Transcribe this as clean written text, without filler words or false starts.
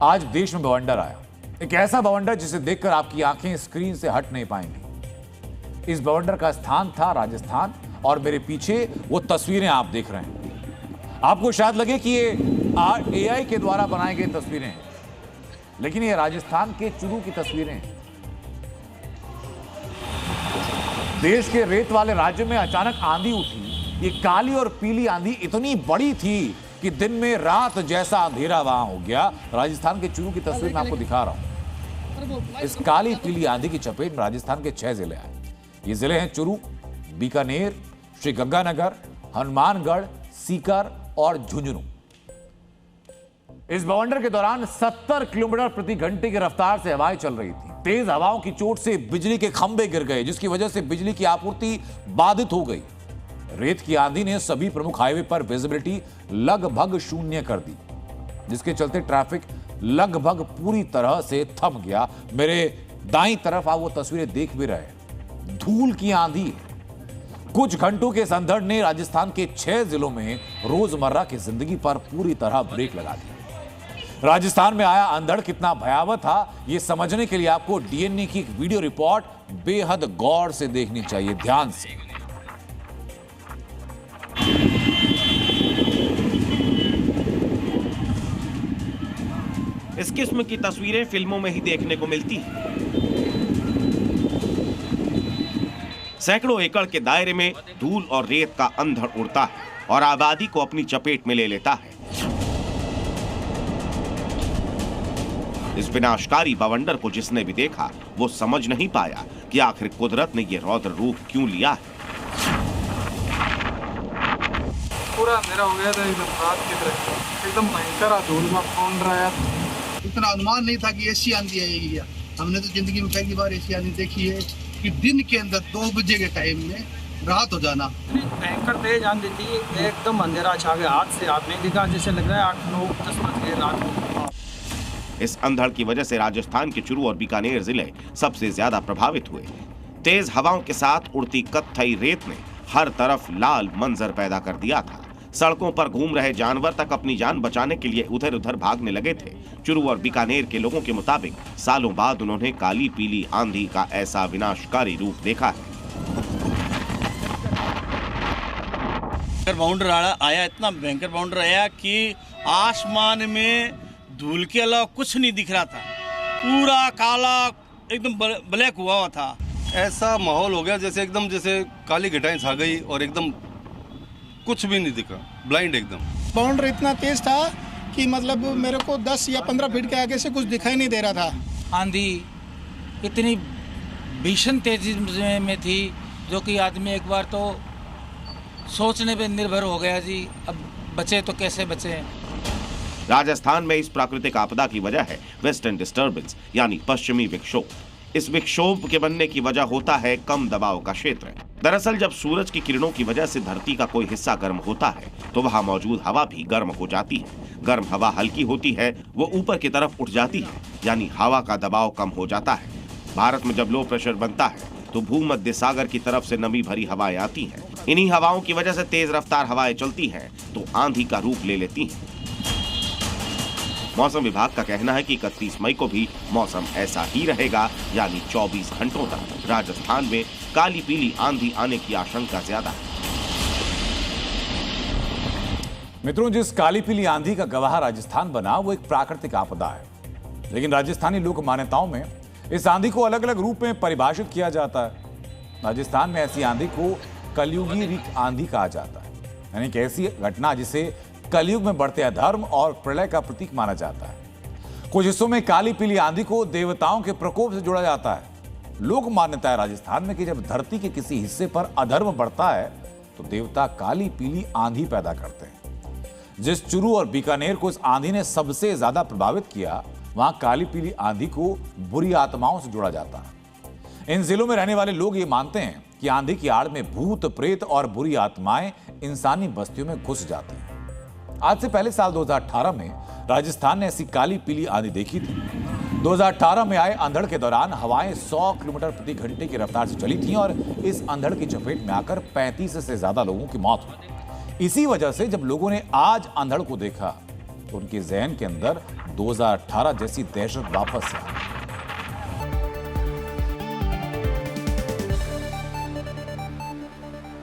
आज देश में बवंडर आया, एक ऐसा बवंडर जिसे देखकर आपकी आंखें स्क्रीन से हट नहीं पाएंगी। इस बवंडर का स्थान था राजस्थान और मेरे पीछे वो तस्वीरें आप देख रहे हैं। आपको शायद लगे कि ये एआई के द्वारा बनाई गई तस्वीरें हैं, लेकिन ये राजस्थान के चुरू की तस्वीरें हैं। देश के रेत वाले राज्य में अचानक आंधी उठी। ये काली और पीली आंधी इतनी बड़ी थी कि दिन में रात जैसा अंधेरा वहां हो गया। राजस्थान के चुरू की तस्वीर मैं आपको दिखा रहा हूं। इस काली पीली आंधी की चपेट में राजस्थान के 6 जिले आए। ये जिले हैं चुरू, बीकानेर, श्रीगंगानगर, हनुमानगढ़, सीकर और झुंझुनू। इस बवंडर के दौरान 70 किलोमीटर प्रति घंटे की रफ्तार से हवाएं चल रही थी। तेज हवाओं की चोट से बिजली के खंभे गिर गए, जिसकी वजह से बिजली की आपूर्ति बाधित हो गई। रेत की आंधी ने सभी प्रमुख हाईवे पर विजिबिलिटी लगभग शून्य कर दी, जिसके चलते ट्रैफिक लगभग पूरी तरह से थम गया। मेरे दाईं तरफ आप वो तस्वीरें देख भी रहे। धूल की आंधी। कुछ घंटों के संदर्भ ने राजस्थान के 6 जिलों में रोजमर्रा की जिंदगी पर पूरी तरह ब्रेक लगा दी। राजस्थान में आया अंधड़ कितना भयावह था, यह समझने के लिए आपको डीएनए की एक वीडियो रिपोर्ट बेहद गौर से देखनी चाहिए, ध्यान से। इस किस्म की तस्वीरें फिल्मों में ही देखने को मिलती हैं। सैकड़ों एकड़ के दायरे में धूल और रेत का अंधड़ उड़ता है और आबादी को अपनी चपेट में ले लेता है। इस विनाशकारी बवंडर को जिसने भी देखा वो समझ नहीं पाया कि आखिर कुदरत ने ये रौद्र रूप क्यों लिया है। पूरा अंधेरा हो गया था, एकदम रात की तरह, एकदम भयंकर धूल में कौन रहा है। इतना अनुमान नहीं था कि ऐसी आंधी आएगी। हमने तो जिंदगी में पहली बार ऐसी आंधी देखी है कि दिन के अंदर 2 बजे के टाइम में रात हो जाना। भयंकर तेज आंधी थी, एकदम अंधेरा छा गया, हाथ से हाथ नहीं दिखा, जैसे लग रहा है 8, 9, 10 बज गए रात को। इस अंधड़ की वजह से राजस्थान के चुरू और बीकानेर जिले सबसे ज्यादा प्रभावित हुए। तेज हवाओं के साथ उड़ती कत्थई रेत ने हर तरफ लाल मंजर पैदा कर दिया था। सड़कों पर घूम रहे जानवर तक अपनी जान बचाने के लिए उधर उधर भागने लगे थे। चुरू और बीकानेर के लोगों के मुताबिक सालों बाद उन्होंने काली पीली आंधी का ऐसा विनाशकारी रूप देखा है। बाउंडर आया, इतना भयंकर बाउंडर आया कि आसमान में धूल के अलावा कुछ नहीं दिख रहा था। पूरा काला एकदम ब्लैक हुआ था। ऐसा माहौल हो गया जैसे एकदम जैसे काली घटाएं छा गई और एकदम कुछ भी नहीं दिखा, ब्लाइंड एकदम। बाउंडर इतना तेज था कि मतलब मेरे को 10 या 15 फीट के आगे से कुछ दिखाई नहीं दे रहा था। आंधी इतनी भीषण तेजी में थी जो कि आदमी एक बार तो सोचने पे निर्भर हो गया जी, अब बचे तो कैसे बचे। राजस्थान में इस प्राकृतिक आपदा की वजह है वेस्टर्न डिस्टर्बेंस यानी पश्चिमी विक्षोभ। इस विक्षोभ के बनने की वजह होता है कम दबाव का क्षेत्र। दरअसल जब सूरज की किरणों की वजह से धरती का कोई हिस्सा गर्म होता है तो वहां मौजूद हवा भी गर्म हो जाती है। गर्म हवा हल्की होती है, वो ऊपर की तरफ उठ जाती है, यानी हवा का दबाव कम हो जाता है। भारत में जब लो प्रेशर बनता है तो भूमध्य सागर की तरफ से नमी भरी हवाएं आती हैं। इन्हीं हवाओं की वजह से तेज रफ्तार हवाएं चलती हैं तो आंधी का रूप ले लेती हैं। मौसम विभाग का कहना है कि 31 मई को भी मौसम ऐसा ही रहेगा, यानी 24 घंटों तक राजस्थान में काली पीली आंधी आने की आशंका ज्यादा है। मित्रों, जिस काली पीली आंधी का गवाह राजस्थान बना वो एक प्राकृतिक आपदा है, लेकिन राजस्थानी लोक मान्यताओं में इस आंधी को अलग अलग रूप में परिभाषित किया जाता है। राजस्थान में ऐसी आंधी को कलयुगी रिक आंधी कहा जाता है, यानी कि ऐसी घटना जिसे कलयुग में बढ़ते अधर्म और प्रलय का प्रतीक माना जाता है। कुछ हिस्सों में काली पीली आंधी को देवताओं के प्रकोप से जोड़ा जाता है। लोक मान्यता है राजस्थान में कि जब धरती के किसी हिस्से पर अधर्म बढ़ता है तो देवता काली पीली आंधी पैदा करते हैं। जिस चुरू और बीकानेर को इस आंधी ने सबसे ज्यादा प्रभावित किया, वहां काली पीली आंधी को बुरी आत्माओं से जोड़ा जाता है। इन जिलों में रहने वाले लोग ये मानते हैं कि आंधी की आड़ में भूत प्रेत और बुरी आत्माएं इंसानी बस्तियों में घुस जाती हैं। आज से पहले साल 2018 में राजस्थान ने ऐसी काली पीली आंधी देखी थी। 2018 में आए अंधड़ के दौरान हवाएं 100 किलोमीटर प्रति घंटे की रफ्तार से चली थीं और इस अंधड़ की चपेट में आकर 35 से ज्यादा लोगों की मौत हुई। इसी वजह से जब लोगों ने आज अंधड़ को देखा तो उनके जहन के अंदर 2018 जैसी दहशत वापस से आई।